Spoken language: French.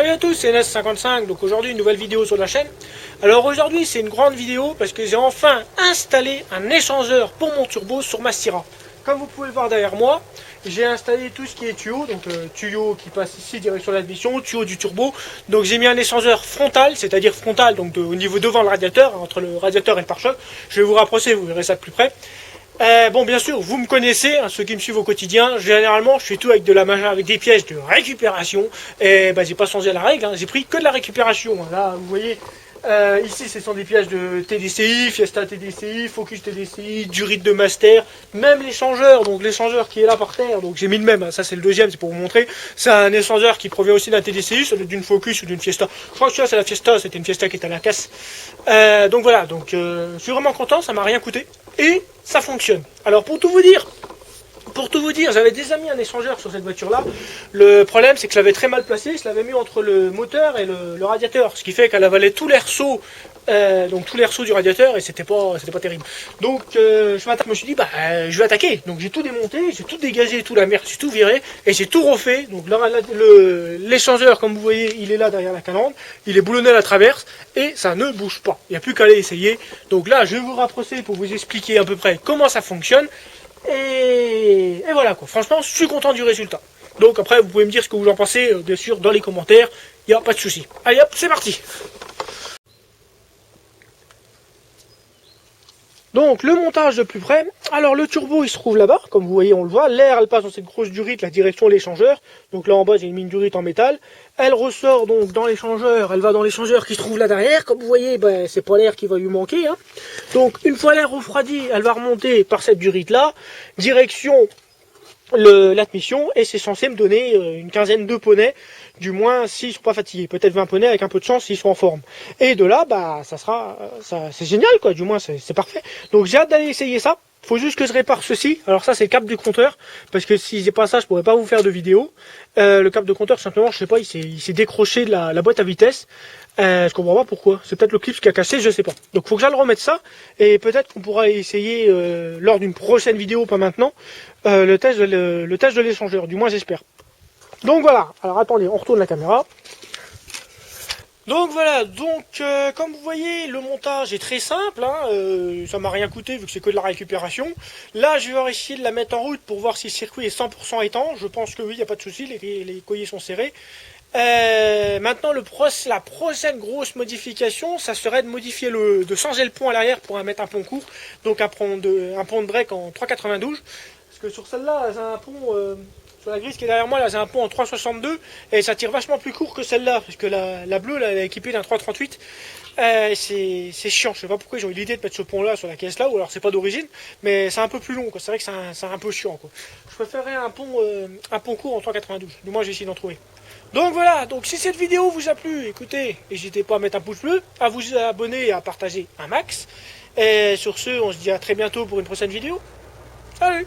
Salut à tous, c'est NS55, donc aujourd'hui une nouvelle vidéo sur la chaîne. Alors aujourd'hui c'est une grande vidéo parce que j'ai enfin installé un échangeur pour mon turbo sur ma Syrah. Comme vous pouvez le voir derrière moi, j'ai installé tout ce qui est tuyau, donc tuyau qui passe ici direction l'admission, tuyau du turbo. Donc j'ai mis un échangeur frontal, c'est-à-dire frontal, donc au niveau devant le radiateur, entre le radiateur et le pare-choc. Je vais vous rapprocher, vous verrez ça de plus près. Bon, bien sûr, vous me connaissez, hein, ceux qui me suivent au quotidien. Généralement, je fais tout avec avec des pièges de récupération. Et j'ai pas changé la règle, hein, j'ai pris que de la récupération. Hein. Là, vous voyez, ici, ce sont des pièges de TDCI, Fiesta TDCI, Focus TDCI, Durit de Master, même l'échangeur. Donc l'échangeur qui est là par terre. Donc j'ai mis le même. Hein, ça, c'est le deuxième, c'est pour vous montrer. C'est un échangeur qui provient aussi d'un TDCI, ça doit être d'une Focus ou d'une Fiesta. Je crois que ça, c'est la Fiesta. C'était une Fiesta qui était à la casse. Donc voilà. Donc je suis vraiment content. Ça m'a rien coûté. Et ça fonctionne. Alors pour tout vous dire, j'avais déjà mis un échangeur sur cette voiture-là. Le problème, c'est que je l'avais très mal placé. Je l'avais mis entre le moteur et le radiateur, ce qui fait qu'elle avalait tout l'air chaud, donc tout l'air chaud du radiateur, et c'était pas terrible. Donc je me suis dit, je vais attaquer. Donc j'ai tout démonté, j'ai tout dégagé, toute la merde, j'ai tout viré, et j'ai tout refait. Donc l'échangeur, comme vous voyez, il est là derrière la calandre, il est boulonné à la traverse, et ça ne bouge pas. Il n'y a plus qu'à aller essayer. Donc là, je vais vous rapprocher pour vous expliquer à peu près comment ça fonctionne. Et voilà quoi, franchement je suis content du résultat. Donc après vous pouvez me dire ce que vous en pensez, bien sûr dans les commentaires, il n'y a pas de souci. Allez hop, c'est parti. Donc le montage de plus près, alors le turbo il se trouve là-bas, comme vous voyez on le voit, l'air elle passe dans cette grosse durite, la direction de l'échangeur, donc là en bas j'ai une mine durite en métal, elle ressort donc dans l'échangeur, elle va dans l'échangeur qui se trouve là derrière, comme vous voyez c'est pas l'air qui va lui manquer, hein. Donc une fois l'air refroidi, elle va remonter par cette durite là, direction l'admission, et c'est censé me donner une quinzaine de poneys, du moins s'ils sont pas fatigués, peut-être 20 poneys avec un peu de chance s'ils sont en forme. Et de là, c'est génial quoi, du moins c'est parfait. Donc j'ai hâte d'aller essayer ça. Faut juste que je répare ceci. Alors ça c'est le câble du compteur, parce que si j'ai pas ça, je pourrais pas vous faire de vidéo. Le câble de compteur simplement, je sais pas, il s'est décroché de la boîte à vitesse. Je comprends pas pourquoi. C'est peut-être le clip qui a cassé, je sais pas. Donc faut que j'aille remette ça, et peut-être qu'on pourra essayer lors d'une prochaine vidéo, pas maintenant, le test de l'échangeur. Du moins j'espère. Donc voilà. Alors attendez, on retourne la caméra. Donc voilà, comme vous voyez, le montage est très simple, hein, ça m'a rien coûté vu que c'est que de la récupération. Là, je vais essayer de la mettre en route pour voir si le circuit est 100% étanche. Je pense que oui, il n'y a pas de souci, les colliers sont serrés. Maintenant, la prochaine grosse modification, ça serait de modifier de changer le pont à l'arrière pour mettre un pont court, donc un pont de break en 3,92. Parce que sur celle-là, j'ai un pont... Sur la grise qui est derrière moi, là j'ai un pont en 3,62 et ça tire vachement plus court que celle-là, parce que la bleue là, elle est équipée d'un 3,38. C'est chiant, je sais pas pourquoi ils ont eu l'idée de mettre ce pont là sur la caisse là, ou alors c'est pas d'origine, mais c'est un peu plus long, c'est vrai que c'est un peu chiant quoi. Je préférerais un pont court en 3,92, du moins j'ai essayé d'en trouver. Donc voilà, donc si cette vidéo vous a plu, écoutez, n'hésitez pas à mettre un pouce bleu, à vous abonner et à partager un max. Et sur ce, on se dit à très bientôt pour une prochaine vidéo. Salut!